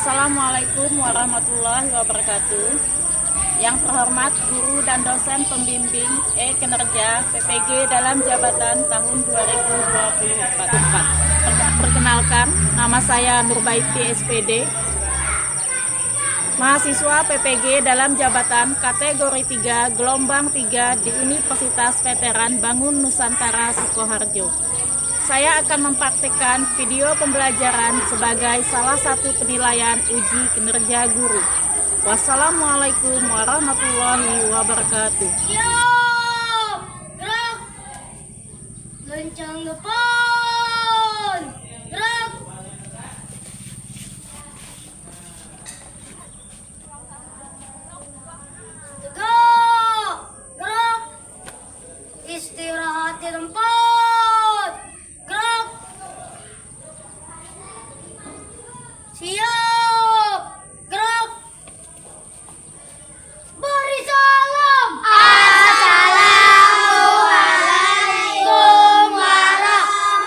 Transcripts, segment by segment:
Assalamualaikum warahmatullahi wabarakatuh. Yang terhormat guru dan dosen pembimbing kinerja PPG dalam jabatan tahun 2024. Perkenalkan, nama saya Nurbaiti SPD, mahasiswa PPG dalam jabatan kategori 3 gelombang 3 di Universitas Veteran Bangun Nusantara Sukoharjo. Saya akan mempraktikkan video pembelajaran sebagai salah satu penilaian uji kinerja guru. Wassalamualaikum warahmatullahi wabarakatuh. Siap, gerak, lencang depan, gerak. Tegak, gerak, istirahat di tempat, gerak. Siap, gerak. Beri salam. Assalamualaikum warahmatullahi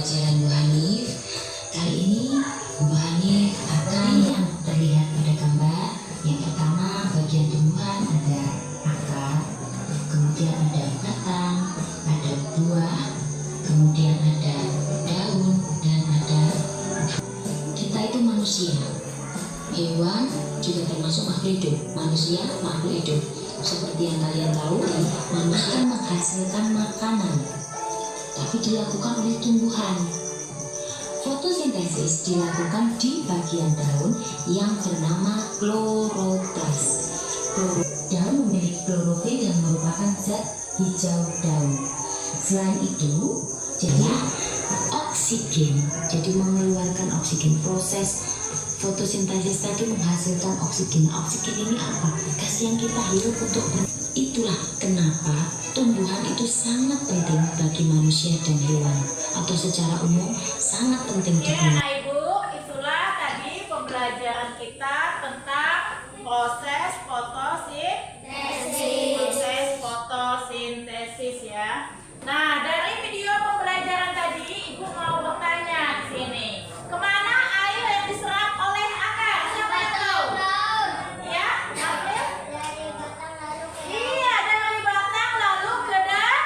pembelajaran Bu Hanif. Kali ini Bu Hanif akan yang terlihat pada gambar. Yang pertama, bagian tumbuhan ada akar, kemudian ada batang, ada buah, kemudian ada daun, dan ada kita itu manusia. Hewan juga termasuk makhluk hidup. Manusia makhluk hidup. Seperti yang kalian tahu, manusia menghasilkan makanan, tapi dilakukan oleh tumbuhan. Fotosintesis dilakukan di bagian daun yang bernama kloroplas. Daun memiliki klorofil yang merupakan zat hijau daun. Selain itu, jadi oksigen, jadi mengeluarkan oksigen. Proses fotosintesis tadi menghasilkan oksigen. Oksigen ini apa? Gas yang kita hirup untuk itulah kenapa tumbuhan itu sangat penting bagi manusia dan hewan, atau secara umum sangat penting di dunia. Nah, Ibu, itulah tadi pembelajaran kita tentang proses fotosintesis ya. Nah, dari video pembelajaran tadi, Ibu mau bertanya di sini. Kemana air yang diserap oleh akar? Siapa yang tahu? Ya, April? Iya, dari batang lalu ke daun.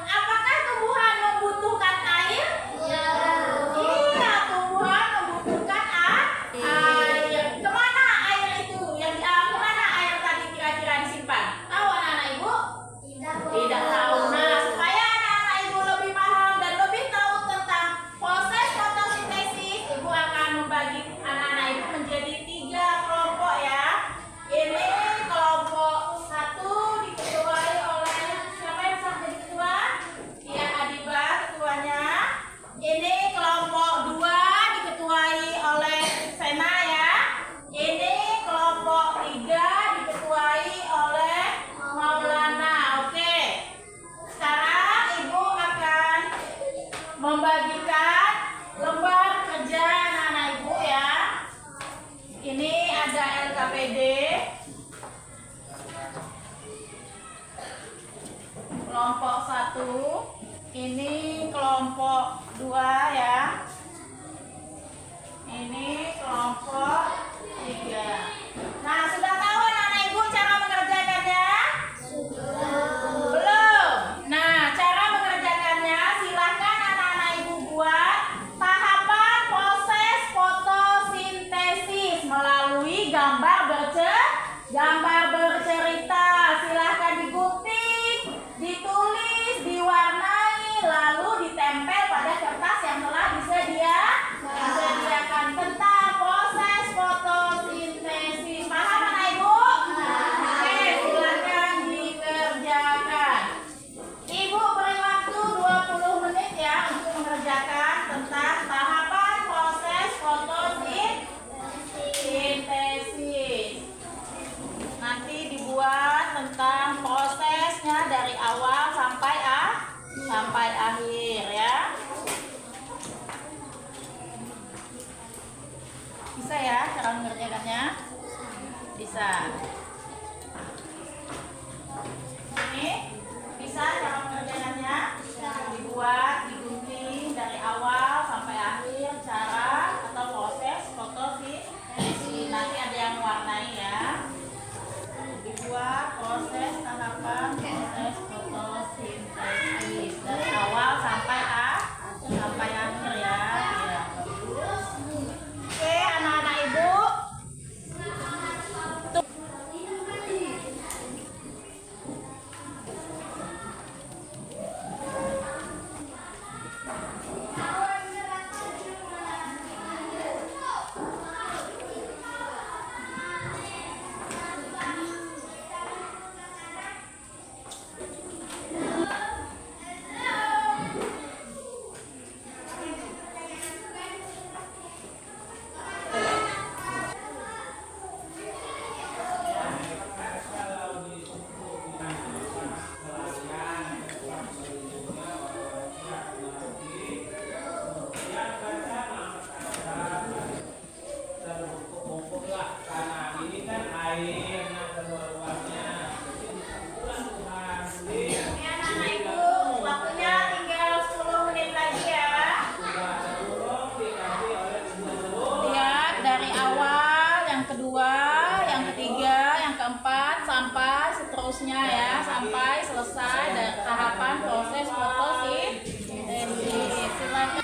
Apakah tumbuhan membutuhkan air? Iya, tumbuhan membutuhkan air. Kemana air itu? Kemana air tadi kira-kira disimpan? Tahu anak-anak Ibu? Tidak tahu. Nah, supaya anak-anak Ibu lebih paham dan lebih tahu tentang proses fotosintesis, Ibu akan membagi anak-anak Ibu menjadi 3 kelompok ya. Ini kelompok 1 diketuai oleh siapa yang bisa jadi ketua? Ya, Adiba ketuanya. Ini kelompok 2 diketuai oleh Sena ya. Ini kelompok 3 diketuai oleh Maulana. Oke. Sekarang Ibu akan membagikan lembar kerja anak-anak Ibu ya. Ini ada LKPD. Kelompok 1. Ini kelompok 2 ya. Ini kelompok 3. Nah, sudah tahu anak-anak Ibu cara mengerjakannya? Belum. Nah, cara mengerjakannya silakan anak-anak Ibu buat tahapan proses fotosintesis melalui gambar bercerita. Silahkan digunting, ditulis, diwarnai, lalu ditempel pada kertas yang telah disediakan tentang proses fotosintesis. Paham anak Ibu? Oke, silahkan dikerjakan. Ibu beri waktu 20 menit ya untuk mengerjakan tentang tahapan proses fotosintesis. Nanti dibuat tentang prosesnya dari awal sampai akhir ya. Bisa ya cara mengerjakannya? Bisa. Ini bisa cara mengerjakannya? Dibuat, digunting dari awal sampai akhir cara atau proses fotosintesis. Nanti ada yang warnai ya. Dibuat proses tahapan proses fotosintesis dari awal sampai akhir ya. Ya, bagus. Oke, anak-anak Ibu. fokusnya ya sampai selesai dan tahapan proses fotosintesis. Silakan.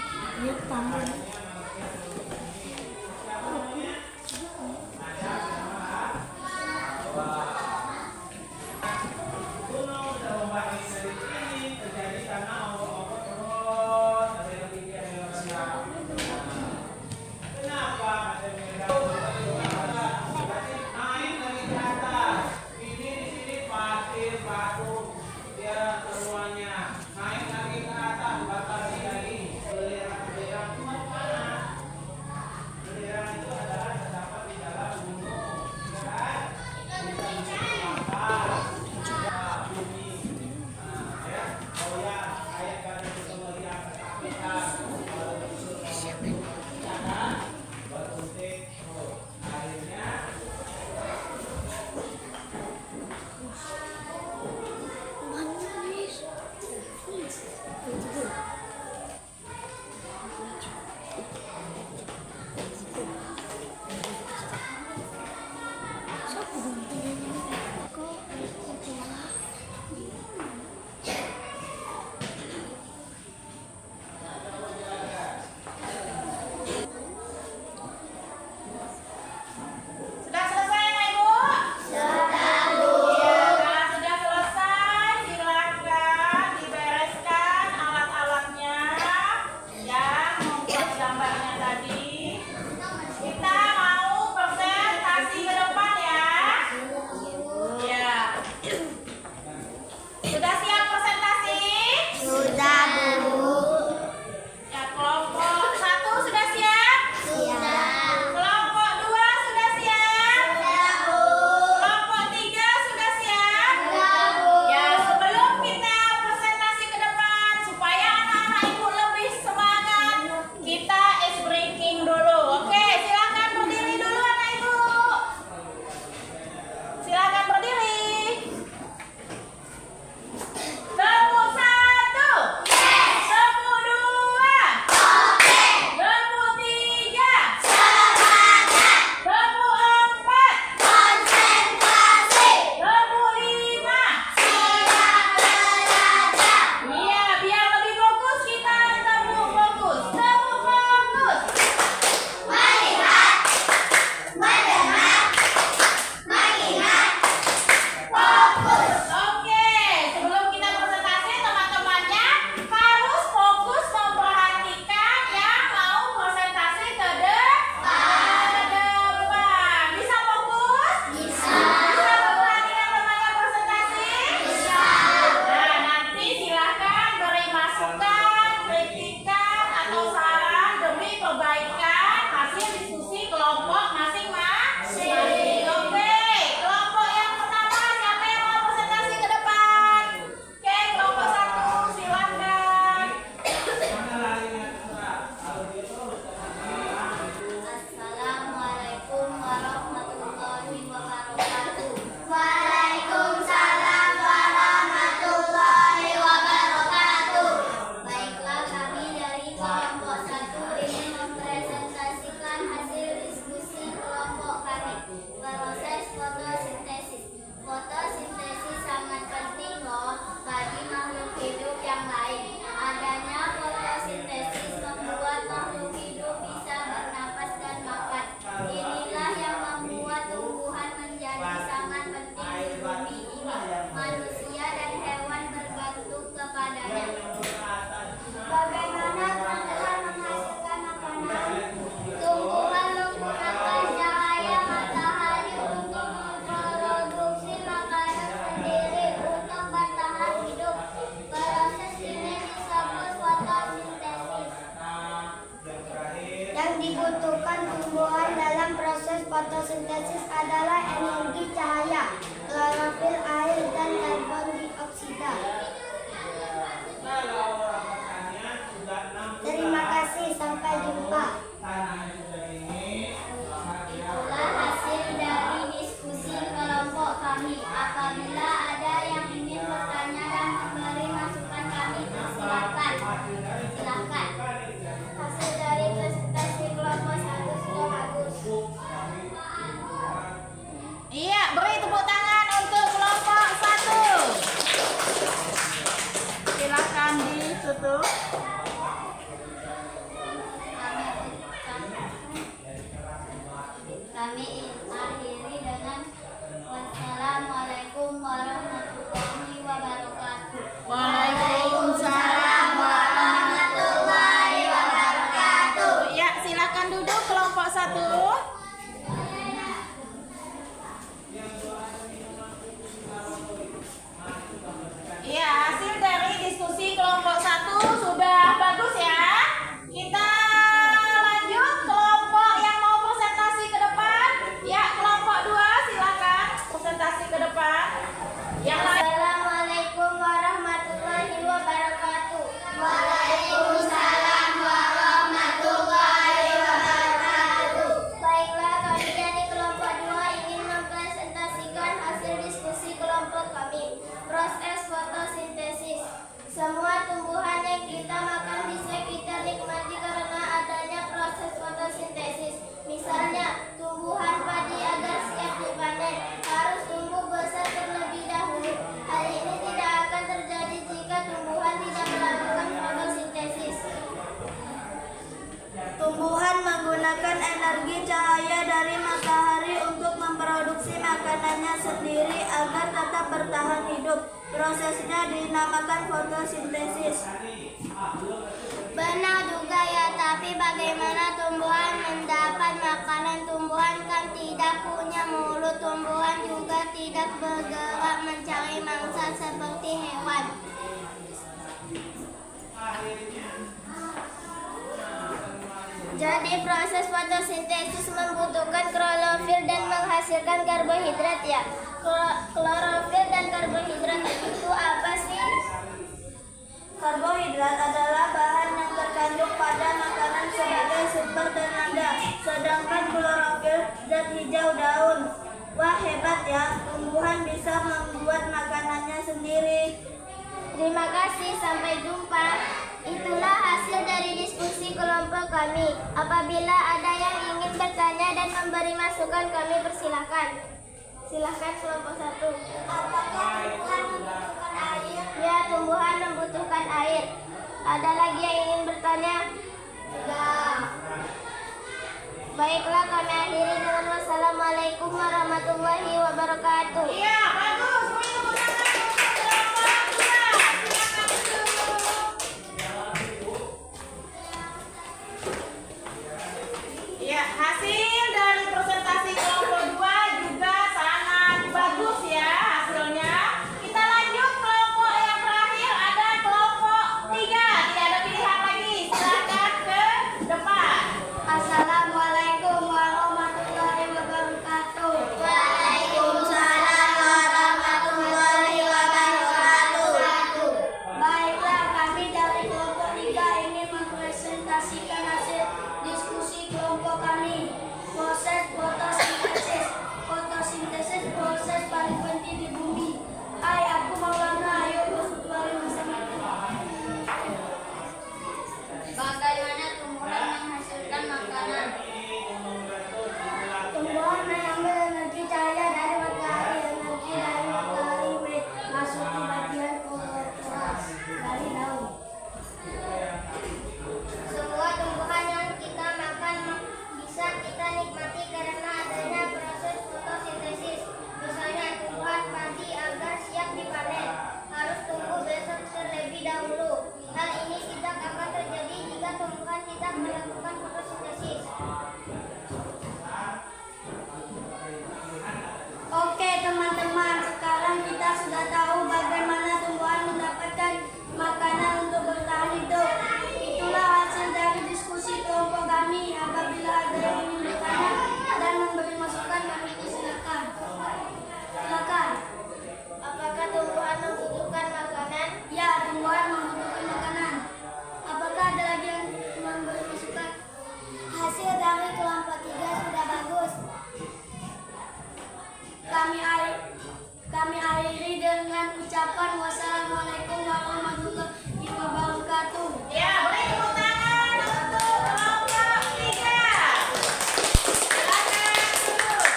agar tetap bertahan hidup. Prosesnya dinamakan fotosintesis. Benar juga ya, tapi bagaimana tumbuhan mendapat makanan? Tumbuhan kan tidak punya mulut, tumbuhan juga tidak bergerak mencari mangsa seperti hewan. Jadi proses fotosintesis membutuhkan klorofil dan menghasilkan karbohidrat ya. Klorofil dan karbohidrat itu apa sih? Karbohidrat adalah bahan yang terkandung pada makanan sebagai sumber tenaga. Sedangkan klorofil zat hijau daun. Wah, hebat ya, tumbuhan bisa membuat makanannya sendiri. Terima kasih, sampai jumpa. Itulah hasil dari diskusi kelompok kami. Apabila ada yang ingin bertanya dan memberi masukan, kami persilahkan. Silahkan kelompok 1. Apakah tumbuhan membutuhkan air? Ya, tumbuhan membutuhkan air. Ada lagi yang ingin bertanya? Tidak. Baiklah, kami akhiri dengan wassalamualaikum warahmatullahi wabarakatuh. Iya, bagus. Ya, hasil dari presentasi kelompok 2 juga sangat bagus ya hasilnya. Kita lanjut kelompok yang terakhir, ada kelompok 3. Tidak ada pilihan lagi. Silakan ke depan. Assalamualaikum warahmatullahi wabarakatuh. Waalaikumsalam warahmatullahi wabarakatuh. Baiklah, kami dari kelompok 3 ingin mempresentasikan hasil diskusi kelompok kami. Proses fotosintesis. Fotosintesis proses paling penting di bumi. Hai, aku Maulana, ayo bersuara bersamaku. Bagaimana tumbuhan menghasilkan makanan? Tumbuhan mengambil energi cahaya dari matahari. Energi dari matahari masuk ke bagian kotoran dari daun. Semua tumbuhan yang kita makan bisa kita nikmati karena adanya proses fotosintesis. Misalnya tumbuhan padi agar siap dipanen harus tunggu besok terlebih dahulu. Hal ini tidak akan terjadi jika tumbuhan tidak melakukan fotosintesis. Oke teman-teman, sekarang kita sudah tahu bagaimana tumbuhan mendapatkan makanan untuk bertahan hidup. Itulah hasil dari diskusi kelompok kami. Apabila ada yang ingin bertanya dan memberi masukan, kami persilakan. Silakan. Apakah tumbuhan membutuhkan makanan? Ya, tumbuhan membutuhkan makanan. Apakah ada lagi yang memberi masukan? Hasil dari kelompok 3 sudah bagus. Kami akhiri dengan ucapan wassalamualaikum warahmatullahi wabarakatuh. Ya, boleh tepuk tangan untuk kelompok 3. Silakan duduk.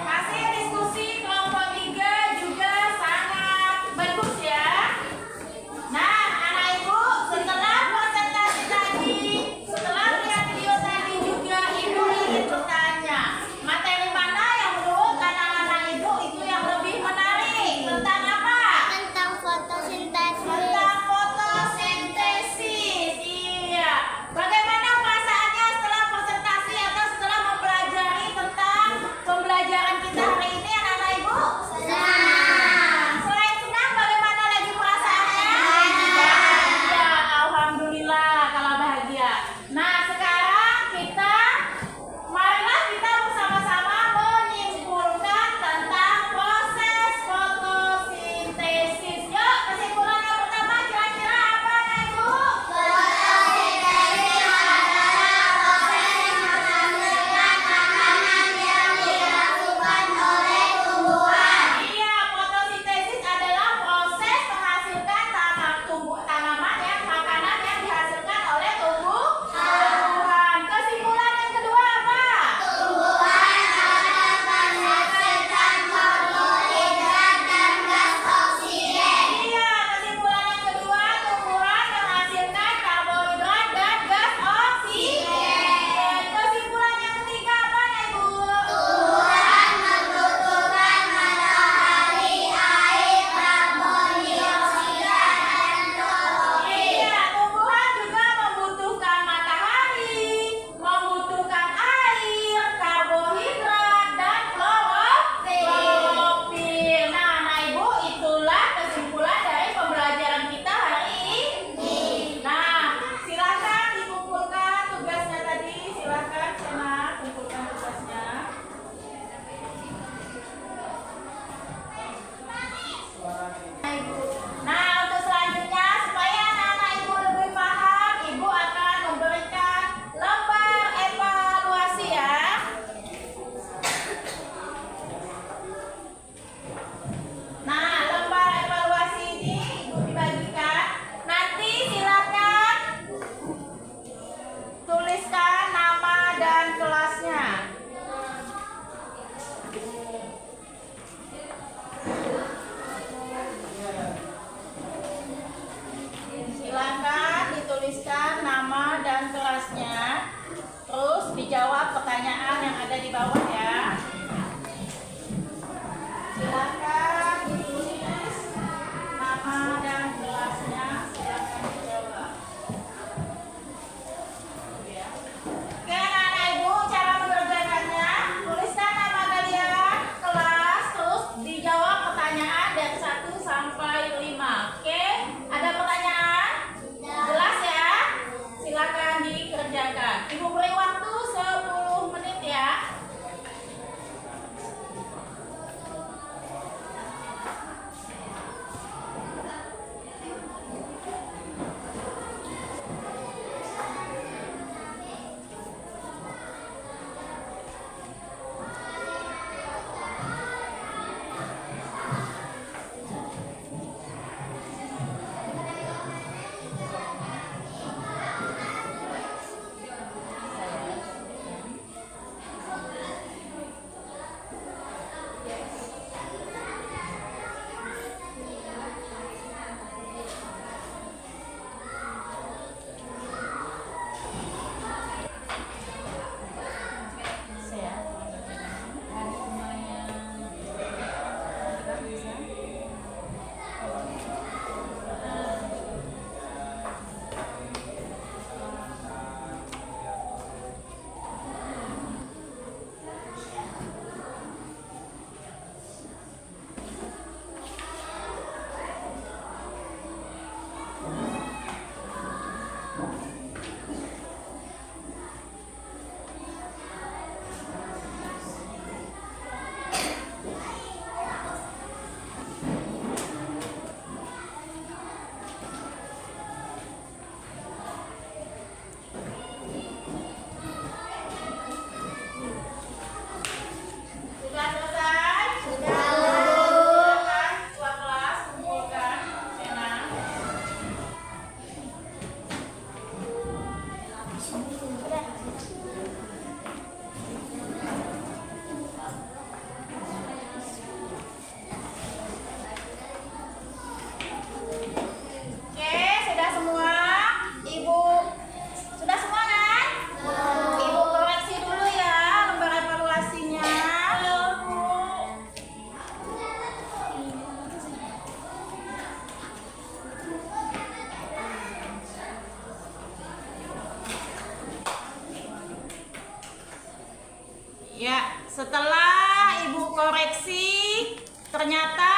Hasil diskusi kelompok 3 juga sangat bagus ya. Nah, anak ibu, setelah presentasi tadi, setelah lihat video tadi juga ibu ingin bertanya, materi mana yang menurut anak-anak ibu itu yang lebih menarik? Tentang apa? Tentang fotosintesis. Silakan ditulis nama dan kelasnya. Silakan dijawab. Oke, anak-anak ibu, cara mengerjakannya, tuliskan nama kalian, kelas, terus dijawab pertanyaan dari 1 sampai 5. Oke, ada pertanyaan? Jelas ya? Silakan dikerjakan. Ibu beri waktu 10 menit ya. Sudah selesai? Sudah. Silakan ketua kelas kumpulkan pena. Oke, sudah semua? Ibu, sudah semua kan? Ibu koreksi dulu ya lembar evaluasinya. Halo, Bu. Ya, setelah Ibu koreksi, ternyata